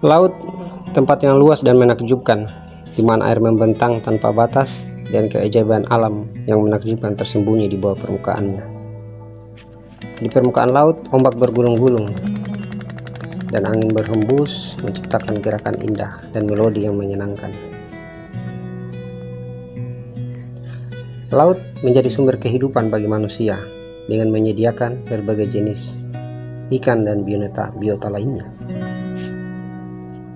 Laut, tempat yang luas dan menakjubkan, di mana air membentang tanpa batas dan keajaiban alam yang menakjubkan tersembunyi di bawah permukaannya. Di permukaan laut, ombak bergulung-gulung dan angin berhembus menciptakan gerakan indah dan melodi yang menyenangkan. Laut menjadi sumber kehidupan bagi manusia dengan menyediakan berbagai jenis ikan dan biota lainnya.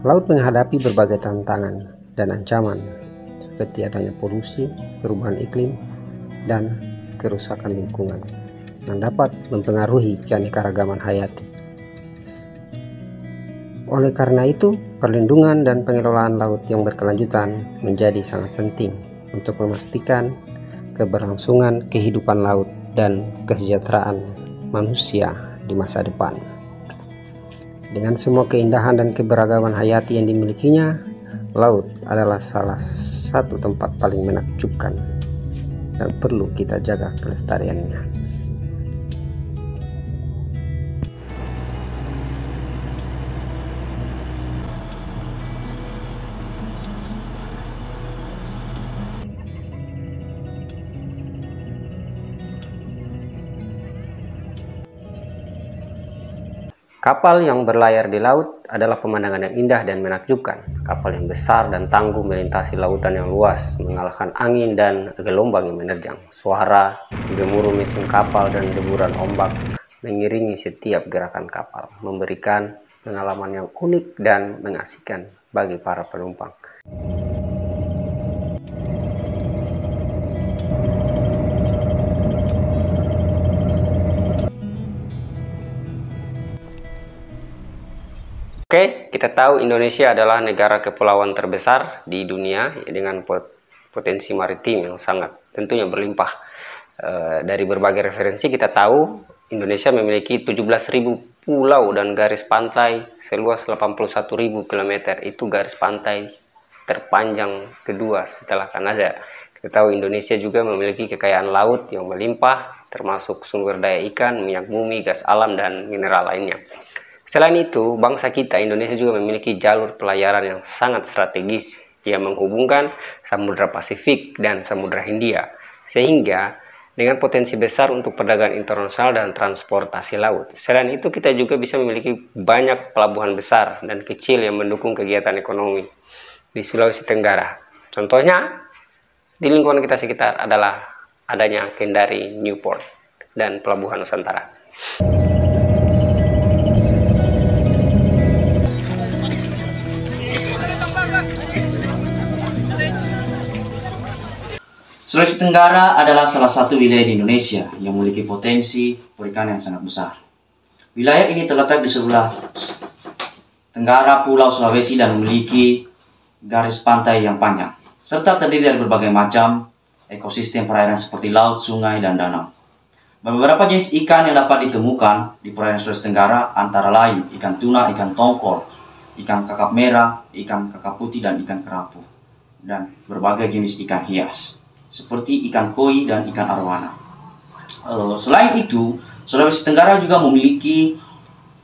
Laut menghadapi berbagai tantangan dan ancaman seperti adanya polusi, perubahan iklim, dan kerusakan lingkungan yang dapat mempengaruhi keanekaragaman hayati. Oleh karena itu, perlindungan dan pengelolaan laut yang berkelanjutan menjadi sangat penting untuk memastikan keberlangsungan kehidupan laut dan kesejahteraan manusia di masa depan. Dengan semua keindahan dan keberagaman hayati yang dimilikinya, laut adalah salah satu tempat paling menakjubkan dan perlu kita jaga kelestariannya. Kapal yang berlayar di laut adalah pemandangan yang indah dan menakjubkan. Kapal yang besar dan tangguh melintasi lautan yang luas, mengalahkan angin dan gelombang yang menerjang. Suara gemuruh mesin kapal dan deburan ombak mengiringi setiap gerakan kapal, memberikan pengalaman yang unik dan mengasihkan bagi para penumpang. Oke, kita tahu Indonesia adalah negara kepulauan terbesar di dunia dengan potensi maritim yang sangat tentunya berlimpah. Dari berbagai referensi kita tahu Indonesia memiliki 17.000 pulau dan garis pantai seluas 81.000 km. Itu garis pantai terpanjang kedua setelah Kanada. Kita tahu Indonesia juga memiliki kekayaan laut yang melimpah, termasuk sumber daya ikan, minyak bumi, gas alam, dan mineral lainnya. Selain itu, bangsa kita Indonesia juga memiliki jalur pelayaran yang sangat strategis yang menghubungkan Samudra Pasifik dan Samudra Hindia, sehingga dengan potensi besar untuk perdagangan internasional dan transportasi laut. Selain itu, kita juga bisa memiliki banyak pelabuhan besar dan kecil yang mendukung kegiatan ekonomi di Sulawesi Tenggara. Contohnya, di lingkungan kita sekitar adalah adanya Kendari Newport dan Pelabuhan Nusantara. Sulawesi Tenggara adalah salah satu wilayah di Indonesia yang memiliki potensi perikanan yang sangat besar. Wilayah ini terletak di sebelah tenggara Pulau Sulawesi dan memiliki garis pantai yang panjang, serta terdiri dari berbagai macam ekosistem perairan seperti laut, sungai, dan danau. Beberapa jenis ikan yang dapat ditemukan di perairan Sulawesi Tenggara antara lain ikan tuna, ikan tongkol, ikan kakap merah, ikan kakap putih, dan ikan kerapu, dan berbagai jenis ikan hias seperti ikan koi dan ikan arowana. Selain itu, Sulawesi Tenggara juga memiliki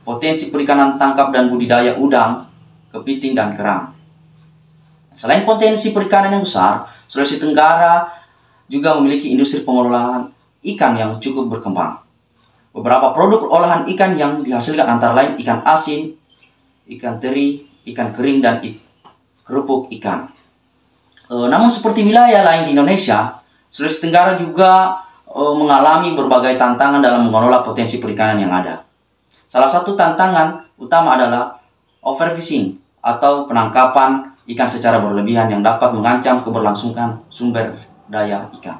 potensi perikanan tangkap dan budidaya udang, kepiting, dan kerang. Selain potensi perikanan yang besar, Sulawesi Tenggara juga memiliki industri pengolahan ikan yang cukup berkembang. Beberapa produk olahan ikan yang dihasilkan antara lain ikan asin, ikan teri, ikan kering, dan kerupuk ikan. Namun seperti wilayah lain di Indonesia, Sulawesi Tenggara juga mengalami berbagai tantangan dalam mengelola potensi perikanan yang ada. Salah satu tantangan utama adalah overfishing atau penangkapan ikan secara berlebihan yang dapat mengancam keberlangsungan sumber daya ikan.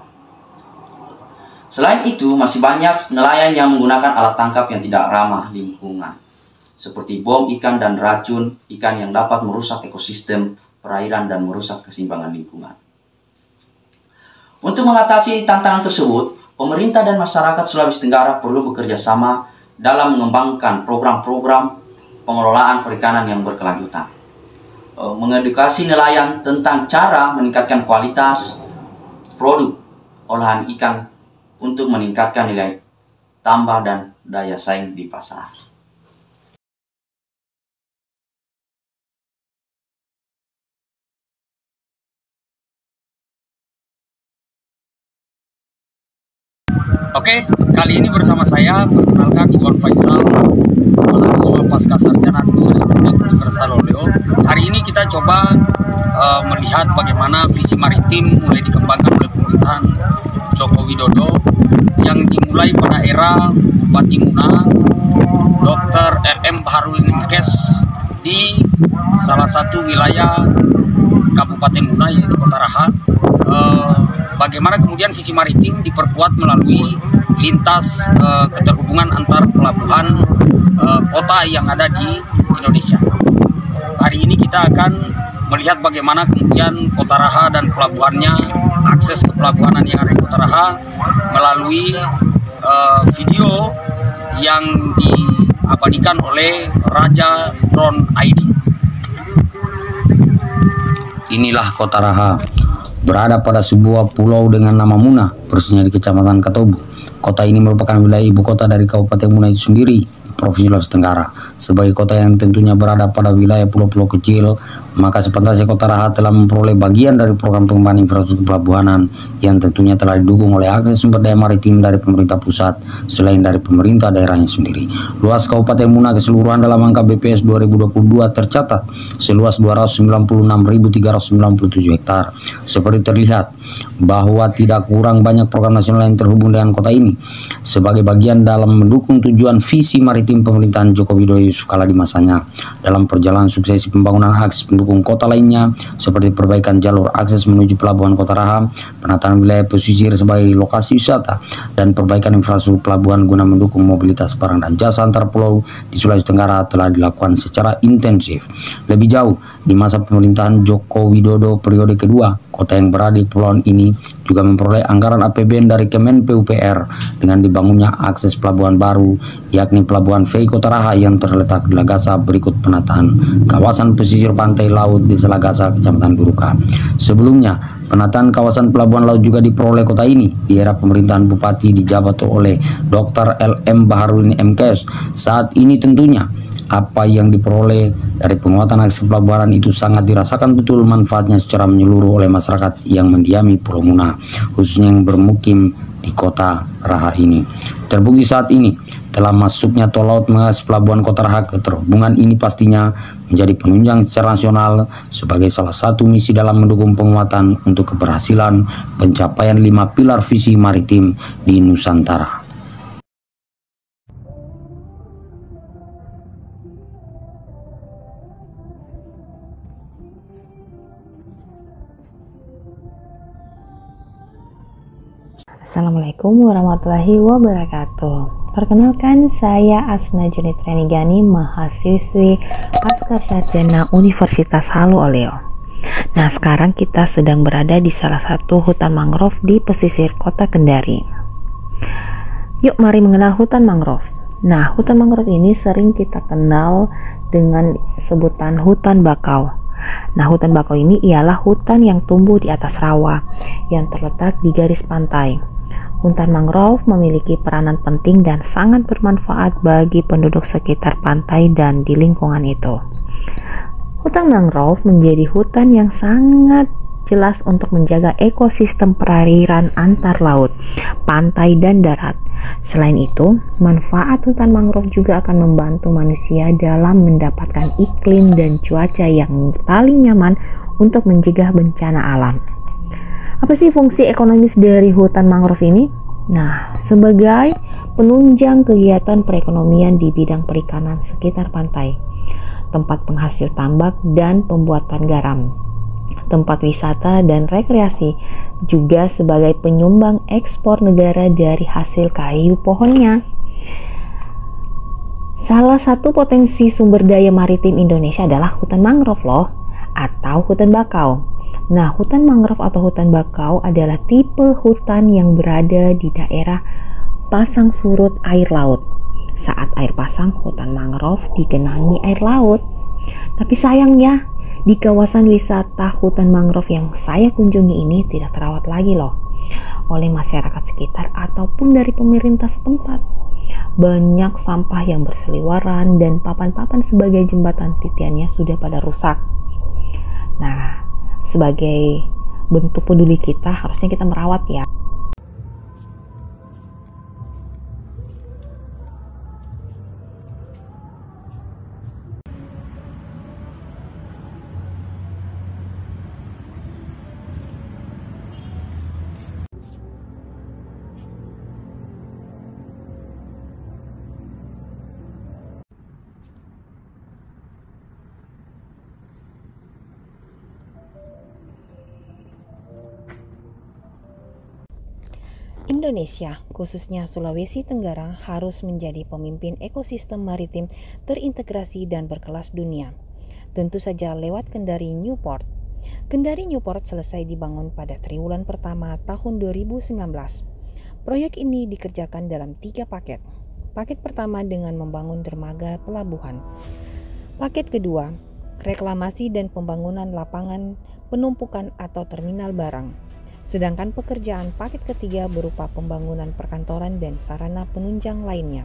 Selain itu, masih banyak nelayan yang menggunakan alat tangkap yang tidak ramah lingkungan, seperti bom ikan dan racun ikan yang dapat merusak ekosistem perairan dan merusak keseimbangan lingkungan. Untuk mengatasi tantangan tersebut, pemerintah dan masyarakat Sulawesi Tenggara perlu bekerja sama dalam mengembangkan program-program pengelolaan perikanan yang berkelanjutan. Mengedukasi nelayan tentang cara meningkatkan kualitas produk olahan ikan untuk meningkatkan nilai tambah dan daya saing di pasar. Oke, kali ini bersama saya perkenalkan Iwan Faisal, mahasiswa pasca sarjana Administrasi Publik Universitas Loleo. Hari ini kita coba melihat bagaimana visi maritim mulai dikembangkan oleh pemerintahan Joko Widodo yang dimulai pada era Bupati Muna, Dr. RM Baharudin MKes di salah satu wilayah Kabupaten Muna, yaitu Kota Raha. Bagaimana kemudian visi maritim diperkuat melalui lintas keterhubungan antar pelabuhan kota yang ada di Indonesia. Hari ini kita akan melihat bagaimana kemudian Kota Raha dan pelabuhannya, akses ke pelabuhanan yang ada di Kota Raha melalui video yang diabadikan oleh Raja Drone ID. Inilah Kota Raha, berada pada sebuah pulau dengan nama Muna, persisnya di Kecamatan Katobu. Kota ini merupakan wilayah ibu kota dari Kabupaten Muna itu sendiri, di Provinsi Sulawesi Tenggara. Sebagai kota yang tentunya berada pada wilayah pulau-pulau kecil, maka sepantasnya Kota Raha telah memperoleh bagian dari program pengembangan infrastruktur pelabuhanan yang tentunya telah didukung oleh akses sumber daya maritim dari pemerintah pusat selain dari pemerintah daerahnya sendiri. Luas Kabupaten Muna keseluruhan dalam angka BPS 2022 tercatat seluas 296.397 hektar. Seperti terlihat bahwa tidak kurang banyak program nasional yang terhubung dengan kota ini sebagai bagian dalam mendukung tujuan visi maritim pemerintahan Joko Widodo Yusuf Kala di masanya. Dalam perjalanan suksesi pembangunan akses pendukung kota lainnya seperti perbaikan jalur akses menuju pelabuhan Kota Raha, penataan wilayah pesisir sebagai lokasi wisata, dan perbaikan infrastruktur pelabuhan guna mendukung mobilitas barang dan jasa antar pulau di Sulawesi Tenggara telah dilakukan secara intensif. Lebih jauh, di masa pemerintahan Joko Widodo periode kedua, kota yang berada di kepulauan ini juga memperoleh anggaran APBN dari Kemen PUPR dengan dibangunnya akses pelabuhan baru, yakni Pelabuhan VEI Kota Raha yang terletak di Lagasa berikut penataan kawasan pesisir pantai laut di Lagasa, Kecamatan Duruka. Sebelumnya, penataan kawasan pelabuhan laut juga diperoleh kota ini di era pemerintahan Bupati dijabat oleh Dr. LM Baharudin MKes. Saat ini tentunya apa yang diperoleh dari penguatan akses pelabuhan itu sangat dirasakan betul manfaatnya secara menyeluruh oleh masyarakat yang mendiami Pulau Muna, khususnya yang bermukim di Kota Raha ini. Terbukti saat ini telah masuknya tol laut mengakses pelabuhan Kota Raha. Keterhubungan ini pastinya menjadi penunjang secara nasional sebagai salah satu misi dalam mendukung penguatan untuk keberhasilan pencapaian 5 pilar visi maritim di Nusantara. Assalamualaikum warahmatullahi wabarakatuh. Perkenalkan, saya Asna Junit Renigani, mahasiswi pasca sarjana Universitas Loleo. Nah, sekarang kita sedang berada di salah satu hutan mangrove di pesisir Kota Kendari. Yuk, mari mengenal hutan mangrove. Nah, hutan mangrove ini sering kita kenal dengan sebutan hutan bakau. Nah, hutan bakau ini ialah hutan yang tumbuh di atas rawa yang terletak di garis pantai. Hutan mangrove memiliki peranan penting dan sangat bermanfaat bagi penduduk sekitar pantai dan di lingkungan itu. Hutan mangrove menjadi hutan yang sangat jelas untuk menjaga ekosistem perairan antar laut, pantai, dan darat. Selain itu, manfaat hutan mangrove juga akan membantu manusia dalam mendapatkan iklim dan cuaca yang paling nyaman untuk mencegah bencana alam. Apa sih fungsi ekonomis dari hutan mangrove ini? Nah, sebagai penunjang kegiatan perekonomian di bidang perikanan sekitar pantai, tempat penghasil tambak dan pembuatan garam, tempat wisata dan rekreasi, juga sebagai penyumbang ekspor negara dari hasil kayu pohonnya. Salah satu potensi sumber daya maritim Indonesia adalah hutan mangrove loh, atau hutan bakau. Nah, hutan mangrove atau hutan bakau adalah tipe hutan yang berada di daerah pasang surut air laut. Saat air pasang, hutan mangrove digenangi air laut. Tapi sayangnya, di kawasan wisata hutan mangrove yang saya kunjungi ini tidak terawat lagi loh oleh masyarakat sekitar ataupun dari pemerintah setempat. Banyak sampah yang berseliweran dan papan-papan sebagai jembatan titiannya sudah pada rusak. Nah, sebagai bentuk peduli kita, harusnya kita merawat ya. Indonesia, khususnya Sulawesi Tenggara, harus menjadi pemimpin ekosistem maritim terintegrasi dan berkelas dunia. Tentu saja lewat Kendari Newport. Kendari Newport selesai dibangun pada triwulan pertama tahun 2019. Proyek ini dikerjakan dalam 3 paket. Paket pertama dengan membangun dermaga pelabuhan. Paket kedua, reklamasi dan pembangunan lapangan penumpukan atau terminal barang. Sedangkan pekerjaan paket ketiga berupa pembangunan perkantoran dan sarana penunjang lainnya.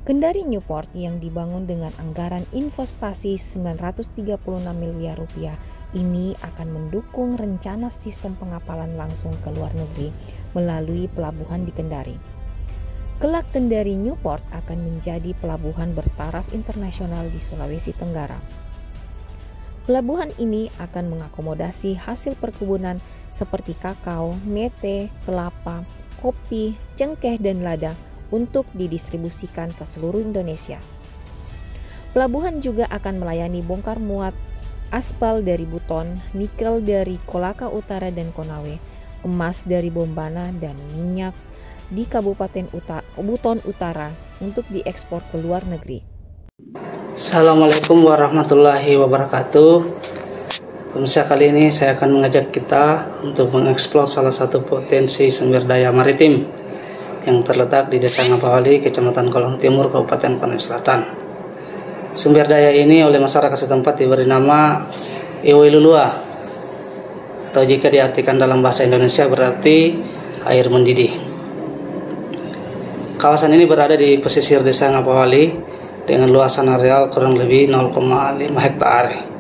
Kendari Newport yang dibangun dengan anggaran investasi 936 miliar rupiah ini akan mendukung rencana sistem pengapalan langsung ke luar negeri melalui pelabuhan di Kendari. Kelak Kendari Newport akan menjadi pelabuhan bertaraf internasional di Sulawesi Tenggara. Pelabuhan ini akan mengakomodasi hasil perkebunan seperti kakao, mete, kelapa, kopi, cengkeh, dan lada untuk didistribusikan ke seluruh Indonesia. Pelabuhan juga akan melayani bongkar muat aspal dari Buton, nikel dari Kolaka Utara dan Konawe, emas dari Bombana, dan minyak di Kabupaten Buton Utara untuk diekspor ke luar negeri. Assalamualaikum warahmatullahi wabarakatuh. Pemirsa, kali ini saya akan mengajak kita untuk mengeksplor salah satu potensi sumber daya maritim yang terletak di Desa Ngapawali, Kecamatan Kolong Timur, Kabupaten Konawe Selatan. Sumber daya ini oleh masyarakat setempat diberi nama Iwilulua, atau jika diartikan dalam bahasa Indonesia berarti air mendidih. Kawasan ini berada di pesisir Desa Ngapawali dengan luasan areal kurang lebih 0,5 hektare.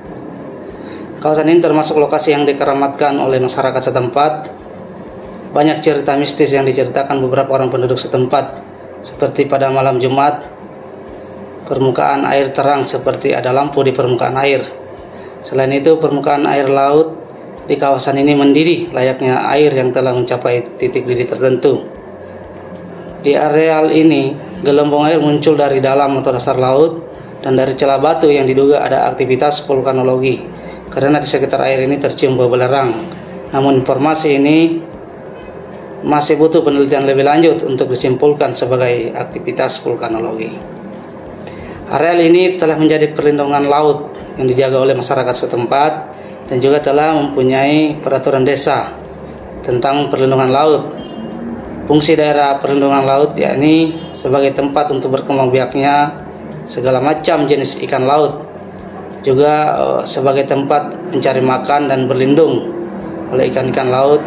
Kawasan ini termasuk lokasi yang dikeramatkan oleh masyarakat setempat. Banyak cerita mistis yang diceritakan beberapa orang penduduk setempat, seperti pada malam Jumat, permukaan air terang seperti ada lampu di permukaan air. Selain itu, permukaan air laut di kawasan ini mendidih layaknya air yang telah mencapai titik didih tertentu. Di areal ini, gelembung air muncul dari dalam atau dasar laut dan dari celah batu yang diduga ada aktivitas vulkanologi, karena di sekitar air ini tercium bau belerang. Namun informasi ini masih butuh penelitian lebih lanjut untuk disimpulkan sebagai aktivitas vulkanologi. Areal ini telah menjadi perlindungan laut yang dijaga oleh masyarakat setempat dan juga telah mempunyai peraturan desa tentang perlindungan laut. Fungsi daerah perlindungan laut yakni sebagai tempat untuk berkembang biaknya segala macam jenis ikan laut, juga sebagai tempat mencari makan dan berlindung oleh ikan-ikan laut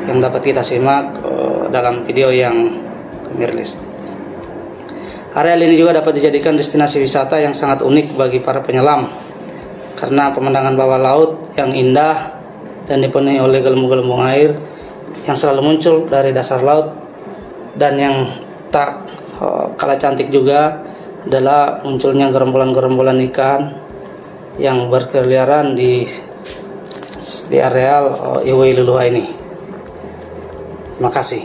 yang dapat kita simak dalam video yang kami rilis. Areal ini juga dapat dijadikan destinasi wisata yang sangat unik bagi para penyelam karena pemandangan bawah laut yang indah dan dipenuhi oleh gelembung-gelembung air yang selalu muncul dari dasar laut, dan yang tak kalah cantik juga adalah munculnya gerombolan-gerombolan ikan yang berkeliaran di areal Iwilulua ini. Terima kasih.